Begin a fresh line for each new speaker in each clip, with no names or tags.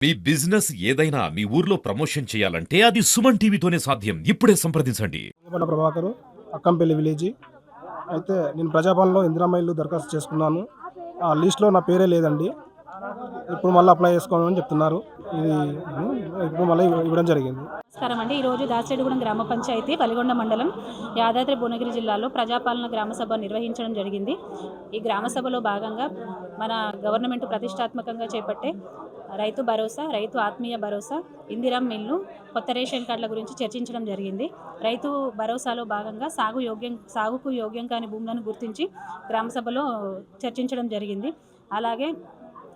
మీ business ఏదైనా మీ ఊర్లో promotion చేయాలంటే అది సుమన్ టీవీతోనే సాధ్యం. ఇప్పుడే సంప్రదించండి.
బండ ప్రభాకరు, అక్కంపల్లి విలేజీ. అయితే నేను ప్రజాపాలనలో ఇందిరమ్మ ఇల్లు దరఖాస్తు చేసుకున్నాను. ఆ లిస్ట్‌లో నా పేరే లేదండి. ఇప్పుడు మళ్ళీ అప్లై చేసుకోమని చెప్తున్నారు. ఇది ఇప్పుడు మళ్ళీ ఇవ్వడం జరిగింది.
నమస్కారం అండి. ఈరోజు దాచేడుగూడెం గ్రామ పంచాయతీ పలిగొండ మండలం యాదాద్రి భువనగిరి జిల్లాలో ప్రజాపాలన గ్రామ సభ నిర్వహించడం జరిగింది. ఈ గ్రామ సభలో భాగంగా మన గవర్నమెంట్ ప్రతిష్టాత్మకంగా చేపట్టే రైతు భరోసా, రైతు ఆత్మీయ భరోసా, ఇందిరమ్మ ఇల్లు, కొత్త రేషన్ కార్డుల గురించి చర్చించడం జరిగింది. రైతు భరోసాలో భాగంగా సాగుకు యోగ్యం కాని భూములను గుర్తించి గ్రామ సభలో చర్చించడం జరిగింది. అలాగే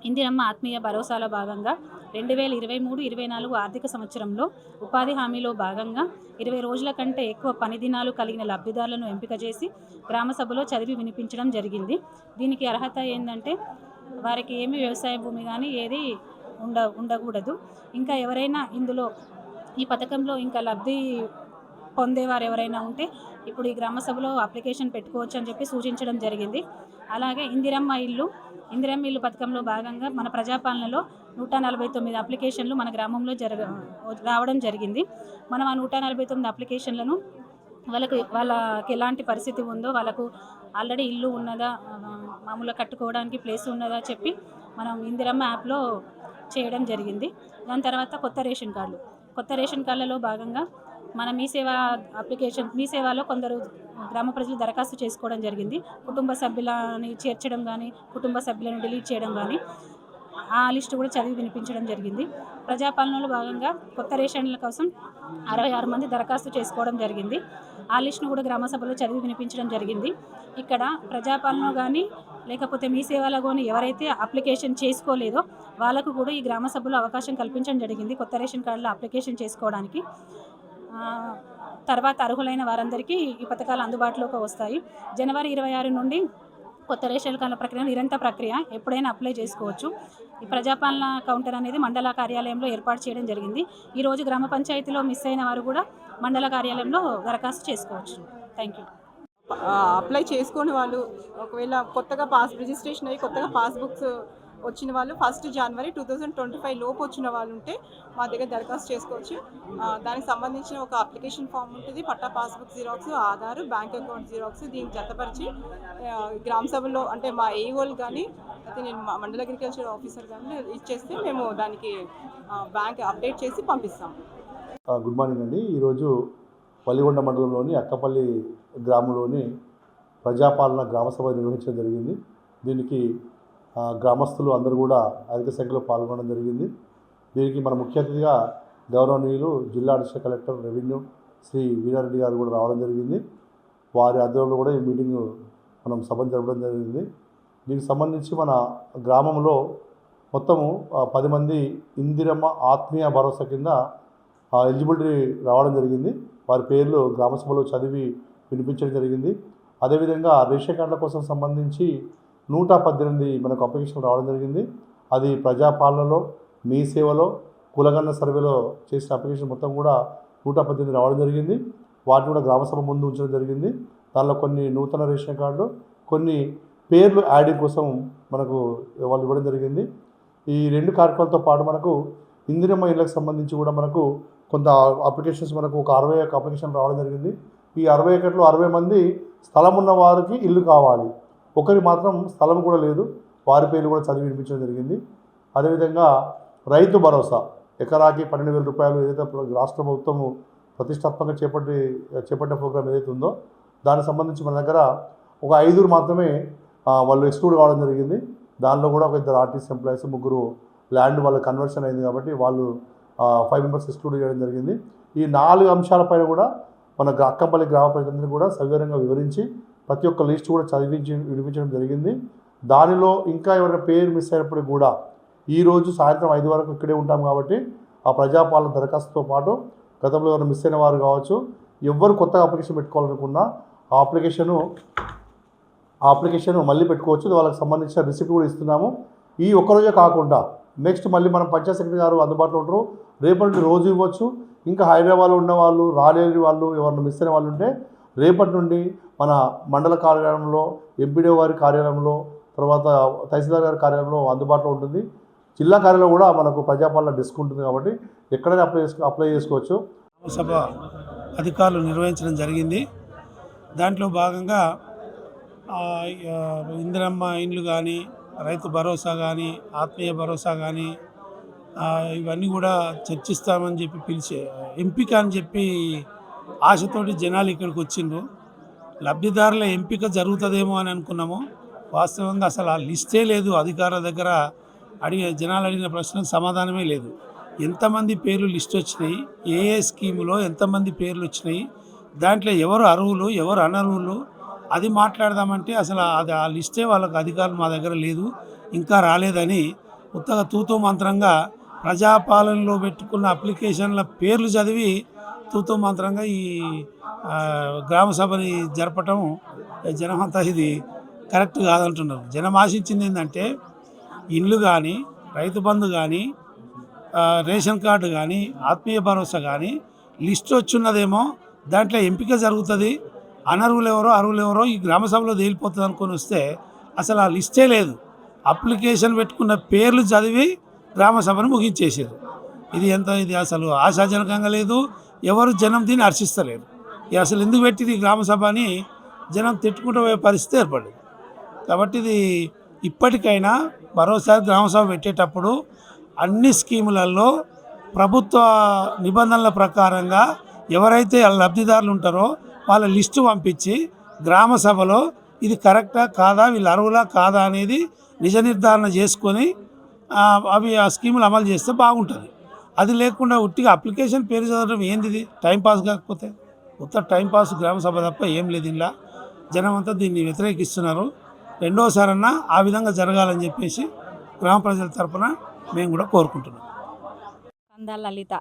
ఇందిరమ్మ ఆత్మీయ భరోసాలో భాగంగా 2023-24 ఆర్థిక సంవత్సరంలో ఉపాధి హామీలో భాగంగా 20 రోజుల కంటే ఎక్కువ పని దినాలు కలిగిన లబ్ధిదారులను ఎంపిక చేసి గ్రామ సభలో చదివి వినిపించడం జరిగింది. దీనికి అర్హత ఏంటంటే వారికి ఏమి వ్యవసాయ భూమి కానీ ఏది ఉండకూడదు. ఇంకా ఎవరైనా ఇందులో ఈ పథకంలో ఇంకా లబ్ధి పొందేవారు ఎవరైనా ఉంటే ఇప్పుడు ఈ గ్రామ సభలో అప్లికేషన్ పెట్టుకోవచ్చు అని చెప్పి సూచించడం జరిగింది. అలాగే ఇందిరమ్మ ఇల్లు పథకంలో భాగంగా మన ప్రజాపాలనలో 149 అప్లికేషన్లు మన గ్రామంలో రావడం జరిగింది. మనం ఆ 149 అప్లికేషన్లను వాళ్ళకి ఎలాంటి పరిస్థితి ఉందో, వాళ్ళకు ఆల్రెడీ ఇల్లు ఉన్నదా, మామూలుగా కట్టుకోవడానికి ప్లేస్ ఉన్నదా చెప్పి మనం ఇందిరమ్మ యాప్లో చేయడం జరిగింది. దాని తర్వాత కొత్త రేషన్ కార్డులలో భాగంగా మన మీ సేవలో కొందరు గ్రామ ప్రజలు దరఖాస్తు చేసుకోవడం జరిగింది. కుటుంబ సభ్యులని చేర్చడం కానీ, కుటుంబ సభ్యులను డిలీట్ చేయడం కానీ ఆ లిస్టు కూడా చదివి వినిపించడం జరిగింది. ప్రజాపాలనలో భాగంగా కొత్త రేషన్ల కోసం 66 మంది దరఖాస్తు చేసుకోవడం జరిగింది. ఆ లిస్టును కూడా గ్రామ సభలో చదివి వినిపించడం జరిగింది. ఇక్కడ ప్రజాపాలన కానీ లేకపోతే మీ సేవలో కానీ ఎవరైతే అప్లికేషన్ చేసుకోలేదో వాళ్ళకు కూడా ఈ గ్రామ సభలో అవకాశం కల్పించడం జరిగింది కొత్త రేషన్ కార్డులో అప్లికేషన్ చేసుకోవడానికి. తర్వాత అర్హులైన వారందరికీ ఈ పథకాలు అందుబాటులోకి వస్తాయి. జనవరి 26 నుండి కొత్త రేషన్ కార్డుల ప్రక్రియ నిరంతర ప్రక్రియ, ఎప్పుడైనా అప్లై చేసుకోవచ్చు. ఈ ప్రజాపాలన కౌంటర్ అనేది మండల కార్యాలయంలో ఏర్పాటు చేయడం జరిగింది. ఈరోజు గ్రామ పంచాయతీలో మిస్ అయిన వారు కూడా మండల కార్యాలయంలో దరఖాస్తు చేసుకోవచ్చు. Thank you.
అప్లై చేసుకుని వాళ్ళు ఒకవేళ కొత్తగా రిజిస్ట్రేషన్ అయ్యి కొత్తగా పాస్బుక్స్ వచ్చిన వాళ్ళు 1 జనవరి 2025 లోపు వచ్చిన వాళ్ళు ఉంటే మా దగ్గర దరఖాస్తు చేసుకోవచ్చు. దానికి సంబంధించిన ఒక అప్లికేషన్ ఫామ్ ఉంటుంది, patta passbook xerox, Aadhaar, bank account xerox దీనికి జతపరిచి గ్రామ సభలో అంటే మా ఏఓలు కానీ అయితే నేను మండల అగ్రికల్చర్ ఆఫీసర్ కానీ ఇచ్చేస్తే మేము దానికి బ్యాంక్ అప్డేట్ చేసి పంపిస్తాం.
గుడ్ మార్నింగ్ అండి. ఈరోజు పల్లిగొండ మండలంలోని అక్కపల్లి గ్రామంలోని ప్రజాపాలన గ్రామ సభ నిర్వహించడం జరిగింది. దీనికి గ్రామస్తులు అందరూ కూడా అధిక సంఖ్యలో పాల్గొనడం జరిగింది. దీనికి మన ముఖ్య అతిథిగా గౌరవనీయులు జిల్లా additional collector revenue Shri Veerareddy గారు కూడా రావడం జరిగింది. వారి ఆధ్వర్యంలో కూడా ఈ మీటింగ్ మనం సభను జరపడం జరిగింది. దీనికి సంబంధించి మన గ్రామంలో మొత్తము 10 మంది ఇందిరమ్మ ఆత్మీయ భరోసా కింద ఎలిజిబిలిటీ రావడం జరిగింది. వారి పేర్లు గ్రామ సభలో చదివి వినిపించడం జరిగింది. అదేవిధంగా రేషన్ కార్డుల కోసం సంబంధించి 118 మనకు అప్లికేషన్ రావడం జరిగింది. అది ప్రజాపాలనలో, మీ సేవలో, కులగన్న సర్వేలో చేసిన అప్లికేషన్ మొత్తం కూడా 118 రావడం జరిగింది. వాటిని కూడా గ్రామసభ ముందు ఉంచడం జరిగింది. దానిలో కొన్ని నూతన రేషన్ కార్డులు, కొన్ని పేర్లు యాడింగ్ కోసం మనకు వాళ్ళు ఇవ్వడం జరిగింది. ఈ 2 కార్యక్రమాలతో పాటు మనకు ఇందిరమ్మ ఇళ్ళకి సంబంధించి కూడా మనకు కొంత అప్లికేషన్స్ మనకు ఒక 61 అప్లికేషన్ రావడం జరిగింది. ఈ 61లో 60 మంది స్థలం ఉన్న వారికి ఇల్లు కావాలి, ఒకరి మాత్రం స్థలం కూడా లేదు, వారి పేర్లు కూడా చదివి వినిపించడం జరిగింది. అదేవిధంగా రైతు భరోసా ఎకరాకి 12,000 రూపాయలు ఏదైతే రాష్ట్ర ప్రభుత్వము ప్రతిష్టాత్మకంగా చేపట్టే ప్రోగ్రాం ఏదైతే ఉందో దానికి సంబంధించి మన దగ్గర ఒక 5 మాత్రమే వాళ్ళు ఎక్స్క్లూడ్ కావడం జరిగింది. దానిలో కూడా ఒక 2 ఆర్టీసీ ఎంప్లాయీస్, 3 ల్యాండ్ వాళ్ళ కన్వర్షన్ అయింది కాబట్టి వాళ్ళు 5 మెంబర్స్ ఎక్స్క్లూడ్ చేయడం జరిగింది. ఈ 4 అంశాలపైన కూడా మన అక్కంపల్లి గ్రామ ప్రజలందరినీ కూడా సవివరంగా వివరించి ప్రతి ఒక్క లిస్ట్ కూడా వినిపించడం జరిగింది. దానిలో ఇంకా ఎవరైనా పేరు మిస్ అయినప్పటికీ కూడా ఈరోజు సాయంత్రం 5 వరకు ఇక్కడే ఉంటాం కాబట్టి ఆ ప్రజాపాలన దరఖాస్తుతో పాటు గతంలో ఎవరైనా మిస్ అయిన వారు కావచ్చు, ఎవరు కొత్తగా అప్లికేషన్ పెట్టుకోవాలనుకున్నా ఆ అప్లికేషన్ మళ్ళీ పెట్టుకోవచ్చు. వాళ్ళకి సంబంధించిన రిసిప్ట్ కూడా ఇస్తున్నాము. ఈ ఒక్కరోజే కాకుండా నెక్స్ట్ మళ్ళీ మనం పంచాయత్ సెక్రటరీ గారు అందుబాటులో ఉంటారు, రేపటి నుండి రోజు ఇవ్వచ్చు. ఇంకా హైదరాబాద్లో ఉన్న వాళ్ళు, రాలేని వాళ్ళు, ఎవరైనా మిస్ అయిన వాళ్ళు ఉంటే రేపటి నుండి మన మండల కార్యాలయంలో, ఎంపీడీఓ గారి కార్యాలయంలో, తర్వాత తహసీల్దార్ గారి కార్యాలయంలో అందుబాటులో ఉంటుంది. జిల్లా కార్యాలయంలో కూడా మనకు ప్రజాపాలన డెస్క్ ఉంటుంది కాబట్టి ఎక్కడైనా అప్లై చేసుకోవచ్చు.
సభ అధికారులు నిర్వహించడం జరిగింది. దాంట్లో భాగంగా ఇందిరమ్మ ఇండ్లు కానీ, రైతు భరోసా కానీ, ఆత్మీయ భరోసా కానీ ఇవన్నీ కూడా చర్చిస్తామని చెప్పి పిలిచే ఎంపిక అని చెప్పి ఆశతోటి జనాలు ఇక్కడికి వచ్చిండ్రు. లబ్ధిదారుల ఎంపిక జరుగుతుందేమో అని అనుకున్నాము. వాస్తవంగా అసలు ఆ లిస్టే లేదు. అధికారుల దగ్గర జనాలు అడిగిన ప్రశ్నకు సమాధానమే లేదు. ఎంతమంది పేర్లు లిస్ట్ వచ్చినాయి, ఏ ఏ స్కీములో ఎంతమంది పేర్లు వచ్చినాయి, దాంట్లో ఎవరు అర్హులు ఎవరు అనర్హులు అది మాట్లాడదామంటే అసలు అది ఆ లిస్టే వాళ్ళకి అధికారులు మా దగ్గర లేదు, ఇంకా రాలేదని ఉత్తగా తూతూ మంత్రంగా ప్రజాపాలనలో పెట్టుకున్న అప్లికేషన్ల పేర్లు చదివి తూతూ మంత్రంగా ఈ గ్రామ సభని జరపటం జనమంతా ఇది కరెక్ట్ కాదంటున్నారు. జనం ఆశించింది ఏంటంటే ఇండ్లు కానీ, రైతు బంధు కానీ, రేషన్ కార్డు కానీ, ఆత్మీయ భరోసా కానీ లిస్ట్ వచ్చున్నదేమో, దాంట్లో ఎంపిక జరుగుతుంది, అనర్హులు ఎవరో అర్హులు ఎవరో ఈ గ్రామ సభలో తేలిపోతుంది అనుకొని వస్తే అసలు ఆ లిస్టే లేదు. అప్లికేషన్ పెట్టుకున్న పేర్లు చదివి గ్రామ సభను ముగించేసారు. ఇది అసలు ఆశాజనకంగా లేదు. ఎవరు జనం దీన్ని హర్షిస్తలేరు. ఇది అసలు ఎందుకు పెట్టింది గ్రామ సభ అని జనం తిట్టుకుంటూ పోయే పరిస్థితి ఏర్పడింది. కాబట్టి ఇది ఇప్పటికైనా మరోసారి గ్రామ సభ పెట్టేటప్పుడు అన్ని స్కీములలో ప్రభుత్వ నిబంధనల ప్రకారంగా ఎవరైతే లబ్ధిదారులు ఉంటారో వాళ్ళ లిస్టు పంపించి గ్రామ సభలో ఇది కరెక్టా కాదా, వీళ్ళు అర్హులా కాదా అనేది నిజ నిర్ధారణ చేసుకొని అవి ఆ స్కీములు అమలు చేస్తే బాగుంటుంది. అది లేకుండా ఉట్టిగా అప్లికేషన్ పేరు చదవడం ఏంది, ఇది టైంపాస్ కాకపోతే ఉత్త టైంపాస్ గ్రామ సభ తప్ప ఏం లేదు. ఇలా జనం అంతా దీన్ని వ్యతిరేకిస్తున్నారు. రెండోసారన్నా ఆ విధంగా జరగాలని చెప్పేసి గ్రామ ప్రజల తరఫున మేము కూడా కోరుకుంటున్నాం.
కందాల లలిత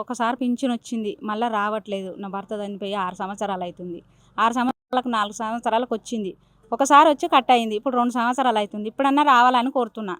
ఒకసారి పింఛన్ వచ్చింది, మళ్ళీ రావట్లేదు. నా భర్త చనిపోయి 6 సంవత్సరాలు అవుతుంది. 6 సంవత్సరాలకు 4 సంవత్సరాలకు వచ్చింది. ఒకసారి వచ్చి కట్ అయింది. ఇప్పుడు 2 సంవత్సరాలు అవుతుంది. ఇప్పుడన్నా రావాలని కోరుతున్నా.